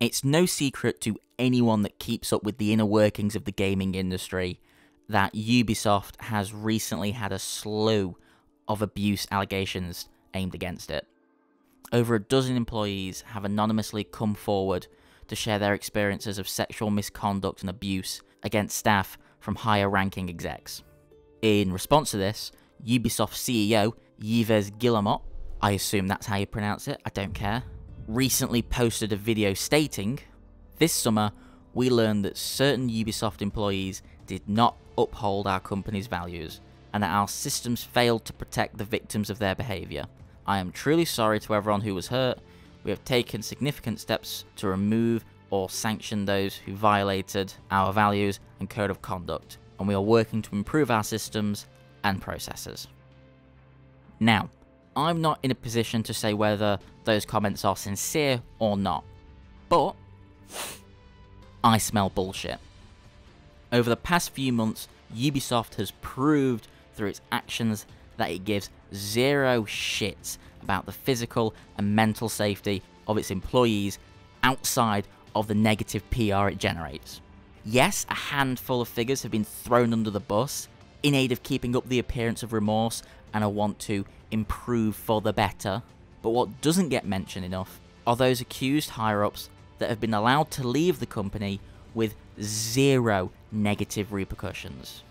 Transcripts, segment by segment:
It's no secret to anyone that keeps up with the inner workings of the gaming industry that Ubisoft has recently had a slew of abuse allegations aimed against it. Over a dozen employees have anonymously come forward to share their experiences of sexual misconduct and abuse against staff from higher ranking execs. In response to this, Ubisoft CEO Yves Guillemot, I assume that's how you pronounce it, I don't care, recently posted a video stating, "This summer, we learned that certain Ubisoft employees did not uphold our company's values, and that our systems failed to protect the victims of their behaviour. I am truly sorry to everyone who was hurt. We have taken significant steps to remove or sanction those who violated our values and code of conduct, and we are working to improve our systems and processes." Now, I'm not in a position to say whether those comments are sincere or not, but I smell bullshit. Over the past few months, Ubisoft has proved through its actions that it gives zero shits about the physical and mental safety of its employees outside of the negative PR it generates. Yes, a handful of figures have been thrown under the bus in aid of keeping up the appearance of remorse and a want to improve for the better, but what doesn't get mentioned enough are those accused higher-ups that have been allowed to leave the company with zero negative repercussions.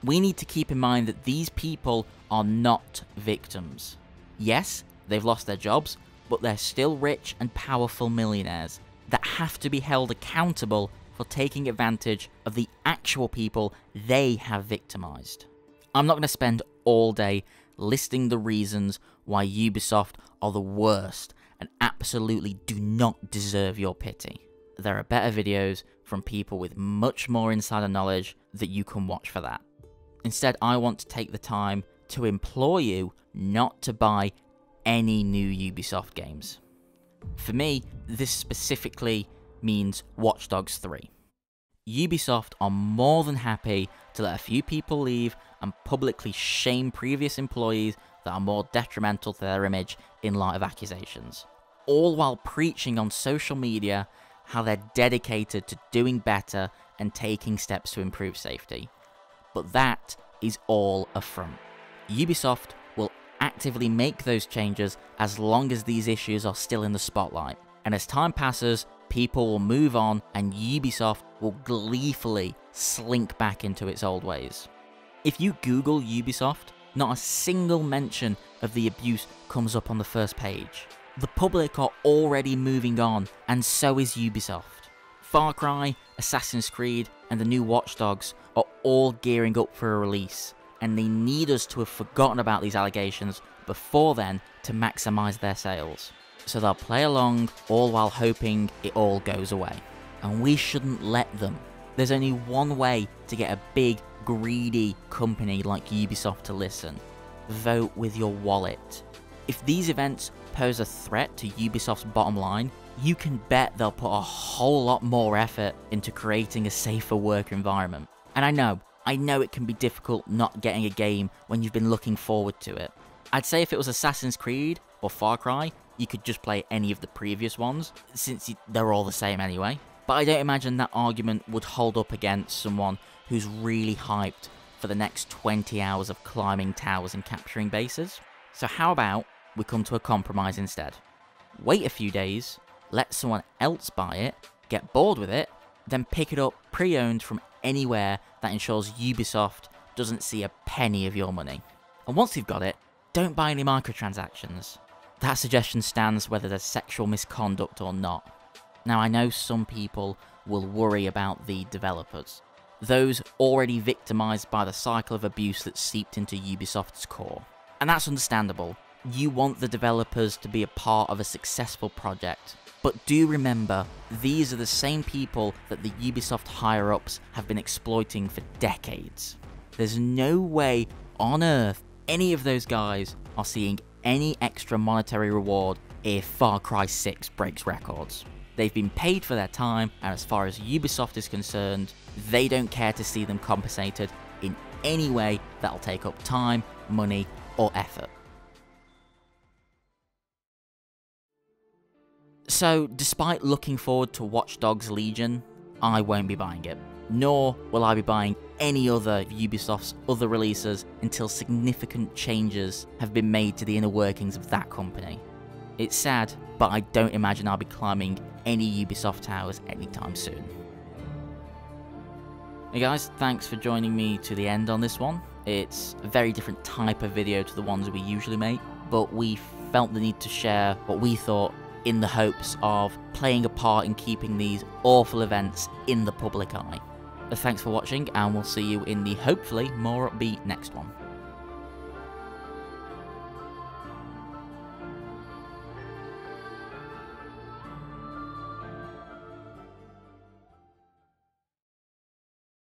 We need to keep in mind that these people are not victims. Yes, they've lost their jobs, but they're still rich and powerful millionaires that have to be held accountable for taking advantage of the actual people they have victimized. I'm not going to spend all day listing the reasons why Ubisoft are the worst and absolutely do not deserve your pity. There are better videos from people with much more insider knowledge that you can watch for that. Instead, I want to take the time to implore you not to buy any new Ubisoft games. For me, this specifically means Watch Dogs 3. Ubisoft are more than happy to let a few people leave and publicly shame previous employees that are more detrimental to their image in light of accusations, all while preaching on social media how they're dedicated to doing better and taking steps to improve safety. But that is all a front. Ubisoft will actively make those changes as long as these issues are still in the spotlight, and as time passes, people will move on and Ubisoft will gleefully slink back into its old ways. If you Google Ubisoft, not a single mention of the abuse comes up on the first page. The public are already moving on, and so is Ubisoft. Far Cry, Assassin's Creed, and the new Watch Dogs are all gearing up for a release, and they need us to have forgotten about these allegations before then to maximise their sales. So they'll play along, all while hoping it all goes away. And we shouldn't let them. There's only one way to get a big, greedy company like Ubisoft to listen. Vote with your wallet. If these events pose a threat to Ubisoft's bottom line, you can bet they'll put a whole lot more effort into creating a safer work environment. And I know it can be difficult not getting a game when you've been looking forward to it. I'd say if it was Assassin's Creed or Far Cry, you could just play any of the previous ones, since they're all the same anyway. But I don't imagine that argument would hold up against someone who's really hyped for the next 20 hours of climbing towers and capturing bases. So how about we come to a compromise instead? Wait a few days, let someone else buy it, get bored with it, then pick it up pre-owned from anywhere that ensures Ubisoft doesn't see a penny of your money. And once you've got it, don't buy any microtransactions. That suggestion stands whether there's sexual misconduct or not. Now, I know some people will worry about the developers, those already victimised by the cycle of abuse that seeped into Ubisoft's core. And that's understandable. You want the developers to be a part of a successful project. But do remember, these are the same people that the Ubisoft higher-ups have been exploiting for decades. There's no way on earth any of those guys are seeing any extra monetary reward if Far Cry 6 breaks records. They've been paid for their time, and as far as Ubisoft is concerned, they don't care to see them compensated in any way that'll take up time, money, or effort. So, despite looking forward to Watch Dogs Legion, I won't be buying it. Nor will I be buying any other of Ubisoft's other releases until significant changes have been made to the inner workings of that company. It's sad, but I don't imagine I'll be climbing any Ubisoft towers anytime soon. Hey guys, thanks for joining me to the end on this one. It's a very different type of video to the ones we usually make, but we felt the need to share what we thought in the hopes of playing a part in keeping these awful events in the public eye. Thanks for watching, and we'll see you in the hopefully more upbeat next one.